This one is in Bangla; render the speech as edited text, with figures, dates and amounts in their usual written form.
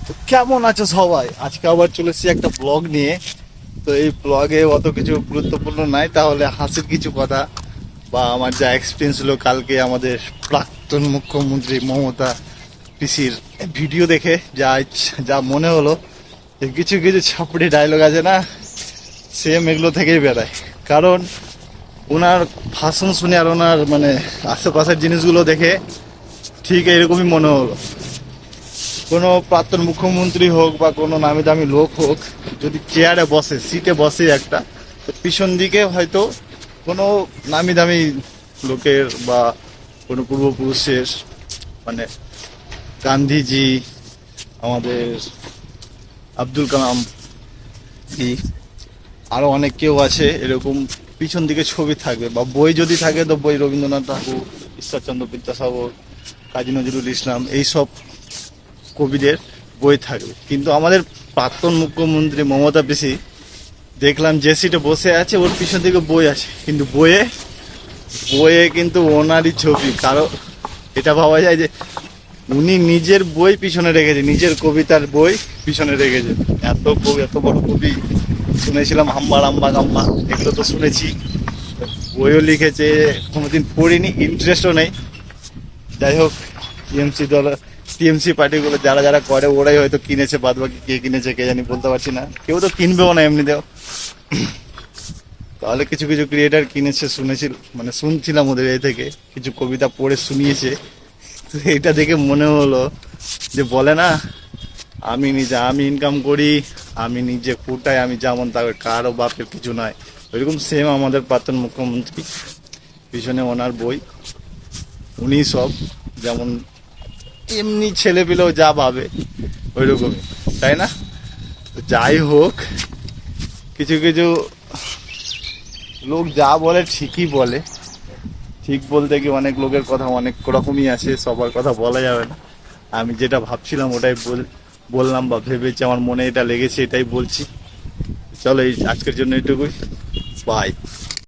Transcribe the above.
তো কেমন আছো সবাই? আজকে আবার চলেছি একটা ব্লগ নিয়ে। তো এই ব্লগে অত কিছু গুরুত্বপূর্ণ নাই, তাহলে হাসির কিছু কথা বা আমার যা এক্সপিরিয়েন্স হলো কালকে আমাদের প্রাক্তন মুখ্যমন্ত্রী মমতা পিসির ভিডিও দেখে যা মনে হলো যে কিছু কিছু ছাপড়ি ডায়লগ আছে না, সেম এগুলো থেকেই বেড়ায়। কারণ ওনার ভাষণ শুনে আর ওনার মানে আশেপাশের জিনিসগুলো দেখে ঠিক এরকমই মনে হলো। কোনো প্রাক্তন মুখ্যমন্ত্রী হোক বা কোনো নামি দামি লোক হোক, যদি চেয়ারে বসে, সিটে বসে একটা, তো পিছন দিকে হয়তো কোনো নামি দামি লোকের বা কোনো পূর্বপুরুষের, মানে গান্ধীজি, আমাদের আব্দুল কালাম জি, আরো অনেক কেউ আছে এরকম, পিছন দিকে ছবি থাকবে। বা বই যদি থাকে তো বই রবীন্দ্রনাথ ঠাকুর, ঈশ্বরচন্দ্র বিদ্যাসাগর, কাজী নজরুল ইসলাম, এইসব কবিদের বই থাকবে। কিন্তু আমাদের প্রাক্তন মুখ্যমন্ত্রী মমতা পিসি দেখলাম যে সিটে বসে আছে ওর পিছন দিকে বই আছে, কিন্তু বইয়ে বইয়ে কিন্তু ওনারই ছবি। কারো এটা ভাবা যায় যে উনি নিজের বই পিছনে রেখেছে, নিজের কবিতার বই পিছনে রেখেছে। এত কবি, এত বড় কবি শুনেছিলাম, হাম্বা রাম্বা গাম্বা, এগুলো তো শুনেছি, বইও লিখেছে, কোনোদিন পড়িনি, ইন্টারেস্টও নেই। যাই হোক, টিএমসি দল, টিএমসি পার্টিগুলো যারা যারা করে ওরাই হয়তো কিনেছে, বাদ বাকি কে কিনেছে কে জানি, বলতে পারছি না। কেউ তো কিনবেও না এমনিতেও। তাহলে কিছু কিছু ক্রিয়েটার কিনেছে শুনেছিল, মানে শুনছিলাম ওদের এ থেকে কিছু কবিতা পড়ে শুনিয়েছে। তো এটা দেখে মনে হলো যে বলে না, আমি ইনকাম করি, আমি নিজে ফুটাই, আমি যেমন তাকে কারো বাপের কিছু নয়। ওইরকম সেম আমাদের প্রাক্তন মুখ্যমন্ত্রী, পিছনে ওনার বই, উনি সব যেমন এমনি ছেলে পেলেও যা ভাবে ওইরকমই, তাই না? তো যাই হোক, কিছু কিছু লোক যা বলে ঠিকই বলে। ঠিক বলতে কি অনেক লোকের কথা অনেক রকমই আছে, সবার কথা বলা যাবে না। আমি যেটা ভাবছিলাম ওটাই বললাম, বা ভেবেছি, আমার মনে এটা লেগেছে এটাই বলছি। চলো, এই আজকের জন্য এটুকুই, বাই।